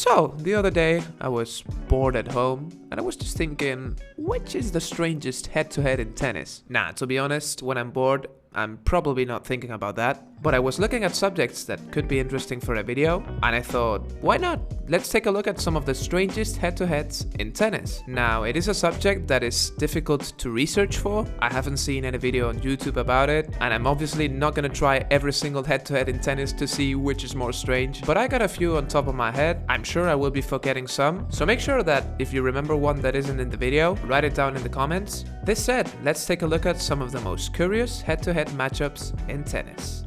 So, the other day, I was bored at home, and I was just thinking, which is the strangest head-to-head in tennis? Nah, to be honest, when I'm bored, I'm probably not thinking about that, but I was looking at subjects that could be interesting for a video, and I thought, why not? Let's take a look at some of the strangest head-to-heads in tennis. Now, it is a subject that is difficult to research for. I haven't seen any video on YouTube about it, and I'm obviously not gonna try every single head-to-head in tennis to see which is more strange, but I got a few on top of my head. I'm sure I will be forgetting some, so make sure that if you remember one that isn't in the video, write it down in the comments. This said, let's take a look at some of the most curious head-to-head matchups in tennis.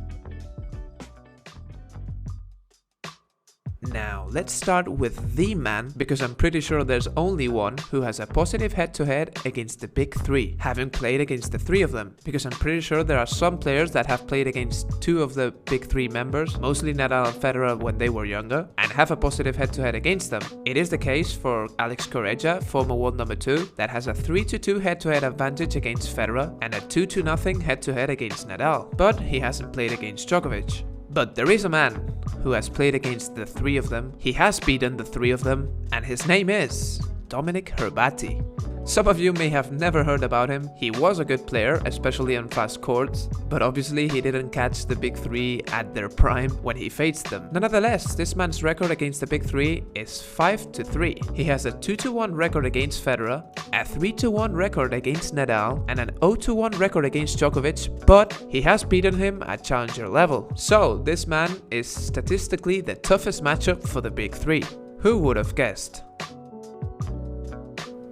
Now, let's start with the man, because I'm pretty sure there's only one who has a positive head-to-head against the big three, having played against the three of them, because I'm pretty sure there are some players that have played against two of the big three members, mostly Nadal and Federer when they were younger, and have a positive head-to-head against them. It is the case for Alex Correia, former world number 2, that has a 3-2 head-to-head advantage against Federer and a 2-0 head-to-head against Nadal, but he hasn't played against Djokovic. But there is a man who has played against the three of them, he has beaten the three of them, and his name is Dominic Herbati. Some of you may have never heard about him. He was a good player, especially on fast courts, but obviously he didn't catch the big three at their prime when he faced them. Nonetheless, this man's record against the big three is 5-3. He has a 2-1 record against Federer, a 3-1 record against Nadal, and an 0-1 record against Djokovic, but he has beaten him at challenger level. So this man is statistically the toughest matchup for the big three. Who would have guessed?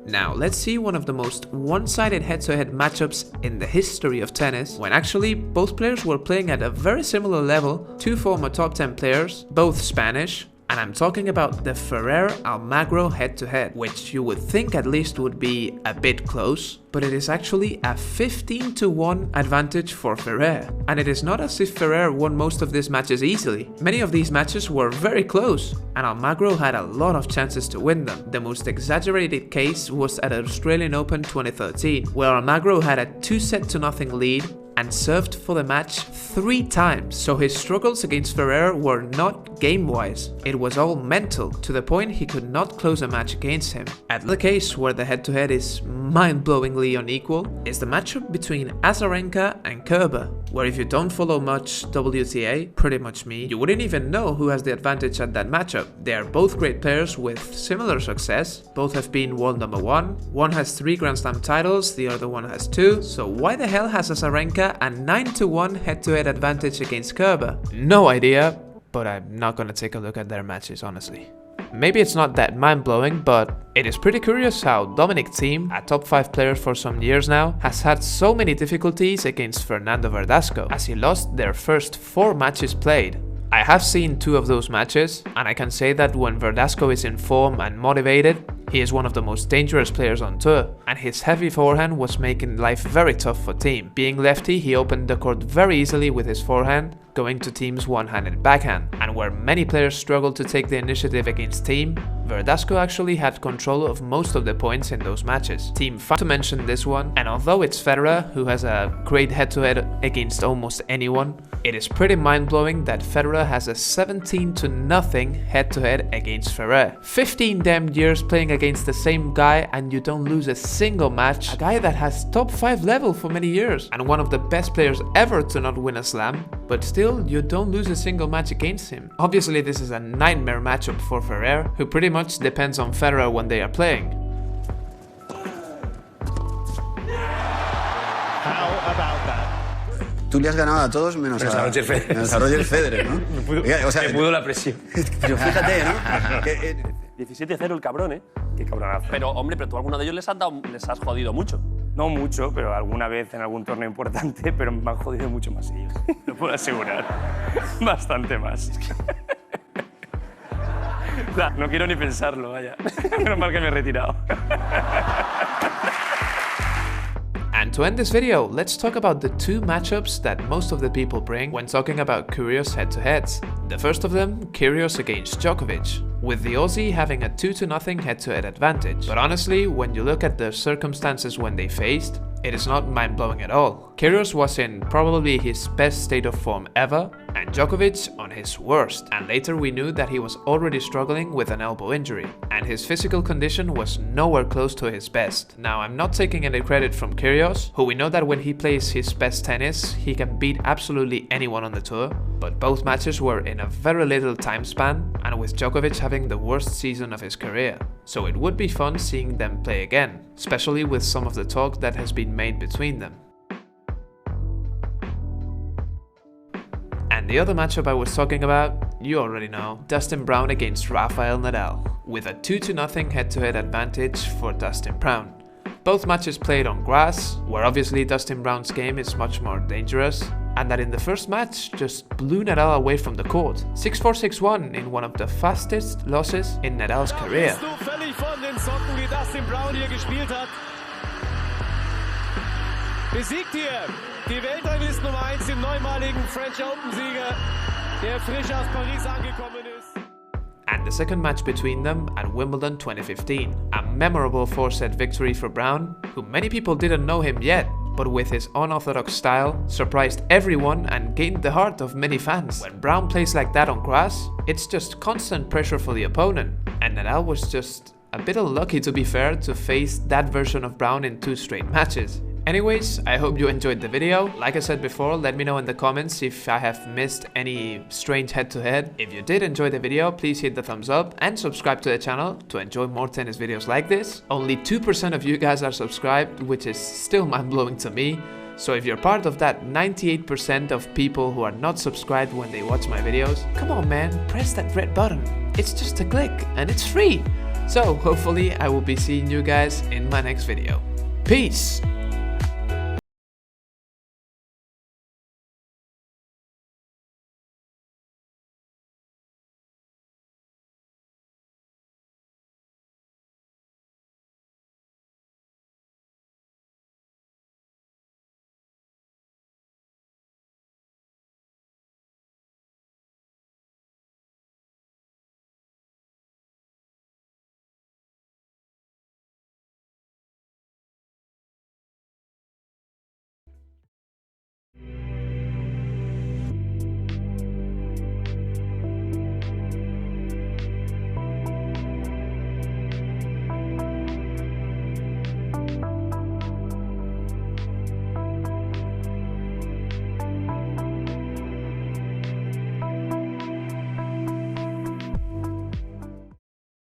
Now, let's see one of the most one-sided head-to-head matchups in the history of tennis, when actually both players were playing at a very similar level, two former top 10 players, both Spanish, and I'm talking about the Ferrer-Almagro head-to-head, which you would think at least would be a bit close, but it is actually a 15-1 advantage for Ferrer. And it is not as if Ferrer won most of these matches easily. Many of these matches were very close, and Almagro had a lot of chances to win them. The most exaggerated case was at Australian Open 2013, where Almagro had a 2-0 lead and served for the match 3 times, so his struggles against Ferrer were not game-wise, it was all mental, to the point he could not close a match against him. At the case where the head-to-head is mind-blowingly unequal is the matchup between Azarenka and Kerber, where if you don't follow much WTA, pretty much me, you wouldn't even know who has the advantage at that matchup. They are both great players with similar success, both have been world number 1, one has 3 Grand Slam titles, the other one has 2, so why the hell has Azarenka a 9-1 head-to-head advantage against Kerber? No idea, but I'm not gonna take a look at their matches honestly. Maybe it's not that mind-blowing, but it is pretty curious how Dominic Thiem, a top 5 player for some years now, has had so many difficulties against Fernando Verdasco, as he lost their first 4 matches played. I have seen 2 of those matches, and I can say that when Verdasco is in form and motivated, he is one of the most dangerous players on tour, and his heavy forehand was making life very tough for Thiem. Being lefty, he opened the court very easily with his forehand, going to Thiem's one-handed backhand, and where many players struggled to take the initiative against Thiem, Verdasco actually had control of most of the points in those matches. Thiem found to mention this one, and although it's Federer who has a great head-to-head against almost anyone, it is pretty mind-blowing that Federer has a 17-0 head-to-head against Ferrer. 15 damn years playing against the same guy and you don't lose a single match. A guy that has top 5 level for many years and one of the best players ever to not win a slam, but still you don't lose a single match against him. Obviously this is a nightmare matchup for Ferrer, who pretty much depends on Federer when they are playing. How about that? Tú le has ganado a todos menos a Roger Federer, ¿no? Me pudo la presión. Pero fíjate, ¿no? 17-0 el cabrón, ¿eh? Qué cabronazo. Pero, hombre, pero tú a alguno de ellos les has jodido mucho. No mucho, pero alguna vez en algún torneo importante, pero me han jodido mucho más ellos. Lo puedo asegurar. Bastante más. No quiero ni pensarlo, vaya. Menos mal que me he retirado. And to end this video, let's talk about the 2 matchups that most of the people bring when talking about curious head-to-heads. The first of them, Kyrgios against Djokovic, with the Aussie having a 2-0 head-to-head advantage. But honestly, when you look at the circumstances when they faced, it is not mind-blowing at all. Kyrgios was in probably his best state of form ever, and Djokovic on his worst, and later we knew that he was already struggling with an elbow injury, and his physical condition was nowhere close to his best. Now, I'm not taking any credit from Kyrgios, who we know that when he plays his best tennis, he can beat absolutely anyone on the tour, but both matches were in a very little time span, and with Djokovic having the worst season of his career. So it would be fun seeing them play again, especially with some of the talk that has been made between them. And the other matchup I was talking about, you already know, Dustin Brown against Rafael Nadal, with a 2-0 head-to-head advantage for Dustin Brown. Both matches played on grass, where obviously Dustin Brown's game is much more dangerous, and that in the first match just blew Nadal away from the court, 6-4, 6-1 in one of the fastest losses in Nadal's career. Besiegt hier die Weltranglisten Nummer 1, den neunmaligen French Open-Sieger, der frisch aus Paris angekommen ist. And the second match between them at Wimbledon 2015, a memorable 4-set victory for Brown, who many people didn't know him yet, but with his unorthodox style, surprised everyone and gained the heart of many fans. When Brown plays like that on grass, it's just constant pressure for the opponent, and Nadal was just a bit unlucky, to be fair, to face that version of Brown in 2 straight matches. Anyways, I hope you enjoyed the video. Like I said before, let me know in the comments if I have missed any strange head-to-head. If you did enjoy the video, please hit the thumbs up and subscribe to the channel to enjoy more tennis videos like this. Only 2% of you guys are subscribed, which is still mind-blowing to me. So if you're part of that 98% of people who are not subscribed when they watch my videos, come on man, press that red button. It's just a click and it's free. So hopefully I will be seeing you guys in my next video. Peace!